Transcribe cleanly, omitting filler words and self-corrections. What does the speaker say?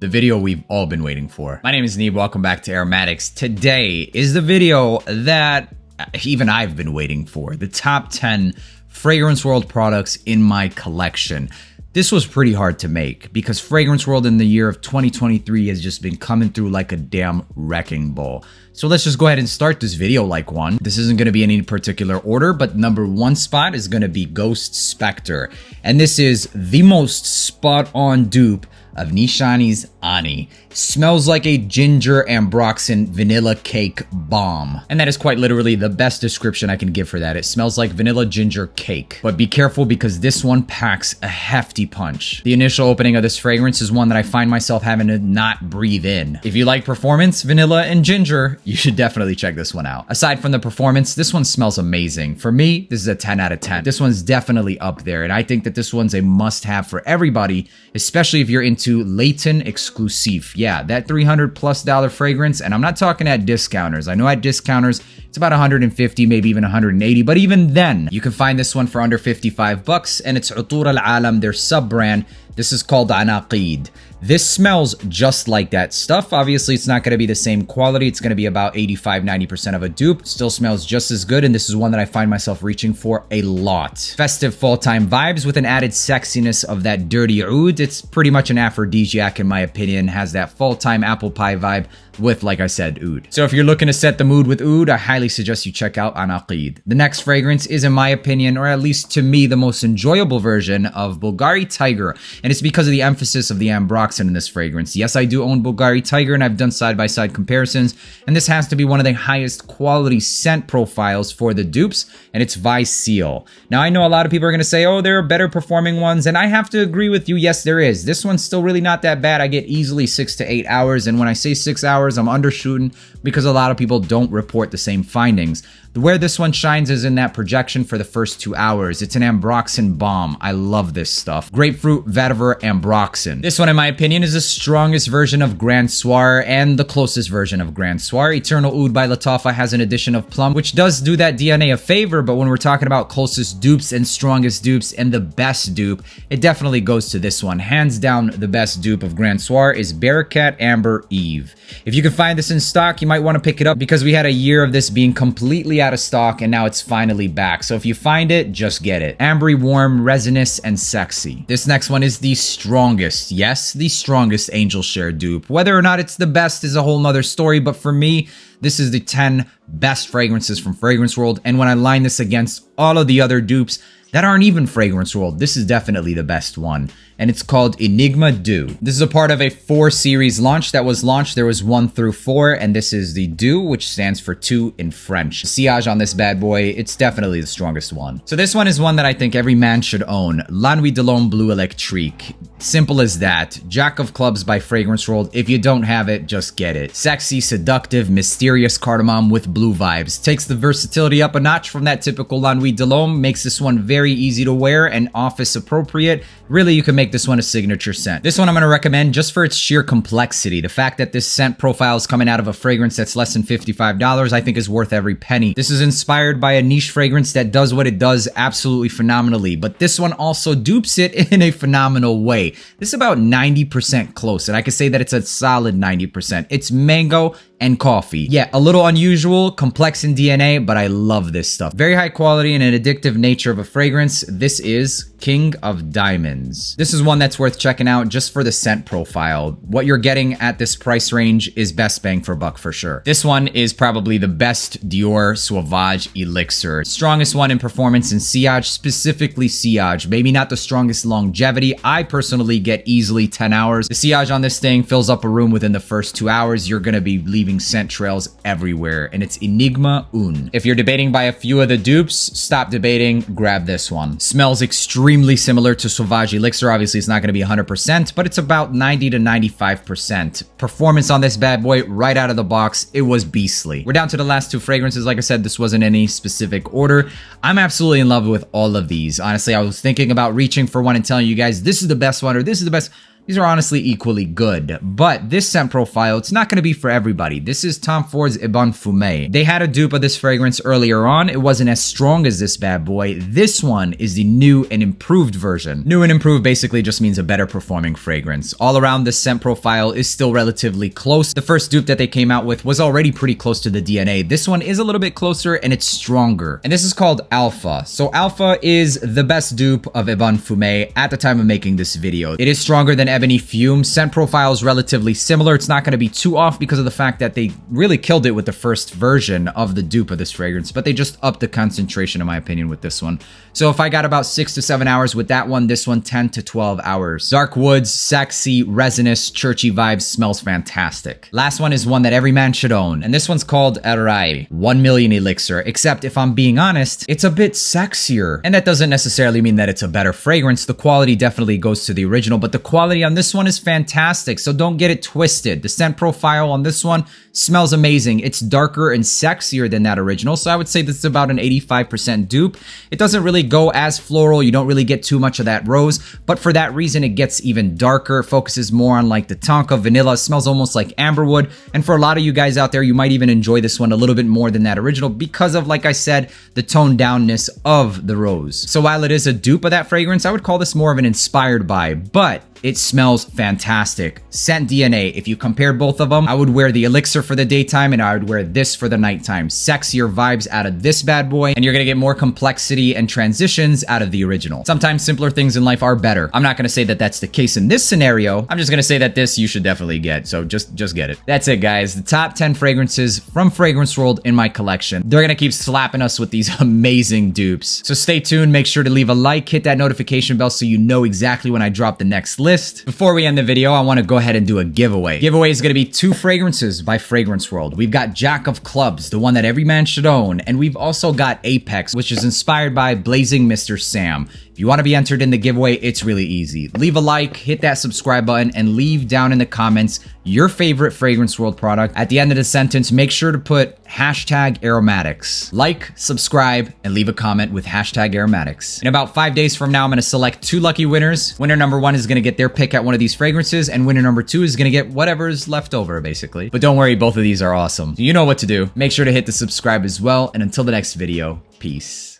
The video we've all been waiting for. My name is NUit, welcome back to AROMATIX. Today is the video that even I've been waiting for. The top 10 Fragrance World products in my collection. This was pretty hard to make because Fragrance World in the year of 2023 has just been coming through like a damn wrecking ball. So let's just go ahead and start this video like one. This isn't going to be in any particular order, but number one spot is going to be Ghost Specter. And this is the most spot on dupe of Nishani's Ani. Smells like a ginger ambroxan vanilla cake bomb. And that is quite literally the best description I can give for that. It smells like vanilla ginger cake. But be careful because this one packs a hefty punch. The initial opening of this fragrance is one that I find myself having to not breathe in. If you like performance, vanilla, and ginger, you should definitely check this one out. Aside from the performance, this one smells amazing. For me, this is a 10 out of 10. This one's definitely up there, and I think that this one's a must-have for everybody, especially if you're into Layton Exclusif. Yeah, that $300+ fragrance, and I'm not talking at discounters. I know at discounters, it's about 150, maybe even 180, but even then, you can find this one for under 55 bucks, and it's Utur al-Alam, their sub-brand. This is called Anaqeed. This smells just like that stuff. Obviously, it's not going to be the same quality. It's going to be about 85-90% of a dupe. Still smells just as good, and this is one that I find myself reaching for a lot. Festive fall-time vibes with an added sexiness of that dirty oud. It's pretty much an aphrodisiac in my opinion. Has that fall-time apple pie vibe with, like I said, oud. So if you're looking to set the mood with oud, I highly suggest you check out Anaqeed. The next fragrance is, in my opinion, or at least to me, the most enjoyable version of Bugatti Tiger, and it's because of the emphasis of the ambroxan in this fragrance. Yes, I do own Bugatti Tiger, and I've done side-by-side comparisons, and this has to be one of the highest quality scent profiles for the dupes, and it's Vie Ciel. Now, I know a lot of people are going to say, oh, there are better performing ones, and I have to agree with you. Yes, there is. This one's still really not that bad. I get easily 6 to 8 hours, and when I say 6 hours, I'm undershooting because a lot of people don't report the same findings. Where this one shines is in that projection for the first 2 hours. It's an ambroxan bomb. I love this stuff. Grapefruit, vetiver, ambroxan. This one, in my opinion, is the strongest version of Grand Soir and the closest version of Grand Soir. Eternal Oud by Lattafa has an addition of plum, which does do that DNA a favor, but when we're talking about closest dupes and strongest dupes and the best dupe, it definitely goes to this one. Hands down, the best dupe of Grand Soir is Barakkat Ambre Eve. If you can find this in stock, you might want to pick it up because we had a year of this being completely out of stock and now it's finally back. So if you find it, just get it. Ambre, warm, resinous, and sexy. This next one is the strongest. Yes, the strongest angel share dupe. Whether or not it's the best is a whole nother story, but for me, this is the 10 best fragrances from Fragrance World. And when I line this against all of the other dupes that aren't even Fragrance World, this is definitely the best one. And it's called Enigma Do. This is a part of a 4-series launch that was launched. There was 1 through 4, and this is the Do, which stands for 2 in French. The sillage on this bad boy, it's definitely the strongest one. So this one is one that I think every man should own. Nuit de l'Homme Bleu Electrique. Simple as that. Jack of Clubs by Fragrance World. If you don't have it, just get it. Sexy, seductive, mysterious cardamom with blue vibes. Takes the versatility up a notch from that typical Nuit de l'Homme. Makes this one very easy to wear and office appropriate. Really, you can make this one a signature scent. This one I'm going to recommend just for its sheer complexity. The fact that this scent profile is coming out of a fragrance that's less than $55, I think is worth every penny. This is inspired by a niche fragrance that does what it does absolutely phenomenally, but this one also dupes it in a phenomenal way. This is about 90% close, and I can say that it's a solid 90%. It's mango and coffee. Yeah, a little unusual, complex in DNA, but I love this stuff. Very high quality and an addictive nature of a fragrance. This is King of Diamonds. This is one that's worth checking out just for the scent profile. What you're getting at this price range is best bang for buck for sure. This one is probably the best Dior Sauvage elixir. Strongest one in performance and sillage, specifically sillage. Maybe not the strongest longevity. I personally get easily 10 hours. The sillage on this thing fills up a room within the first 2 hours. You're gonna be leaving scent trails everywhere, and it's Enigma Un. If you're debating by a few of the dupes, stop debating, grab this one. Smells extremely similar to Sauvage Elixir. Obviously, it's not going to be 100%, but it's about 90 to 95%. Performance on this bad boy right out of the box, it was beastly. We're down to the last 2 fragrances. Like I said, this wasn't any specific order. I'm absolutely in love with all of these. Honestly, I was thinking about reaching for one and telling you guys, this is the best one, or this is the best. These are honestly equally good, but this scent profile, it's not going to be for everybody. This is Tom Ford's Ebene Fume. They had a dupe of this fragrance earlier on. It wasn't as strong as this bad boy. This one is the new and improved version. New and improved basically just means a better performing fragrance. All around, the scent profile is still relatively close. The first dupe that they came out with was already pretty close to the DNA. This one is a little bit closer and it's stronger. And this is called Alpha. So Alpha is the best dupe of Ebene Fume at the time of making this video. It is stronger than Ebene Fume. Scent profile is relatively similar. It's not going to be too off because of the fact that they really killed it with the first version of the dupe of this fragrance, but they just upped the concentration in my opinion with this one. So if I got about 6 to 7 hours with that one, this one 10 to 12 hours. Dark woods, sexy, resinous, churchy vibes, smells fantastic. Last one is one that every man should own, and this one's called Raiee, 1 million elixir, except if I'm being honest, it's a bit sexier. And that doesn't necessarily mean that it's a better fragrance. The quality definitely goes to the original, but the quality on this one is fantastic, so don't get it twisted. The scent profile on this one smells amazing. It's darker and sexier than that original, so I would say this is about an 85% dupe. It doesn't really go as floral. You don't really get too much of that rose, but for that reason, it gets even darker, focuses more on like the tonka, vanilla. It smells almost like amberwood, and for a lot of you guys out there, you might even enjoy this one a little bit more than that original because of, like I said, the toned downness of the rose. So while it is a dupe of that fragrance, I would call this more of an inspired by, but it smells fantastic. Scent DNA, if you compare both of them, I would wear the elixir for the daytime and I would wear this for the nighttime. Sexier vibes out of this bad boy, and you're gonna get more complexity and transitions out of the original. Sometimes simpler things in life are better. I'm not gonna say that that's the case in this scenario. I'm just gonna say that this you should definitely get, so just get it. That's it, guys. The top 10 fragrances from Fragrance World in my collection. They're gonna keep slapping us with these amazing dupes. So stay tuned, make sure to leave a like, hit that notification bell so you know exactly when I drop the next list. Before we end the video, I want to go ahead and do a giveaway. Giveaway is going to be 2 fragrances by Fragrance World. We've got Jack of Clubs, the one that every man should own, and we've also got Apex, which is inspired by Blazing Mr. Sam. If you want to be entered in the giveaway, it's really easy. Leave a like, hit that subscribe button, and leave down in the comments your favorite Fragrance World product. At the end of the sentence, make sure to put hashtag AROMATIX. Like, subscribe, and leave a comment with hashtag AROMATIX. In about 5 days from now, I'm going to select 2 lucky winners. Winner number 1 is going to get their pick at one of these fragrances, and winner number 2 is going to get whatever's left over, basically. But don't worry, both of these are awesome. You know what to do. Make sure to hit the subscribe as well, and until the next video, peace.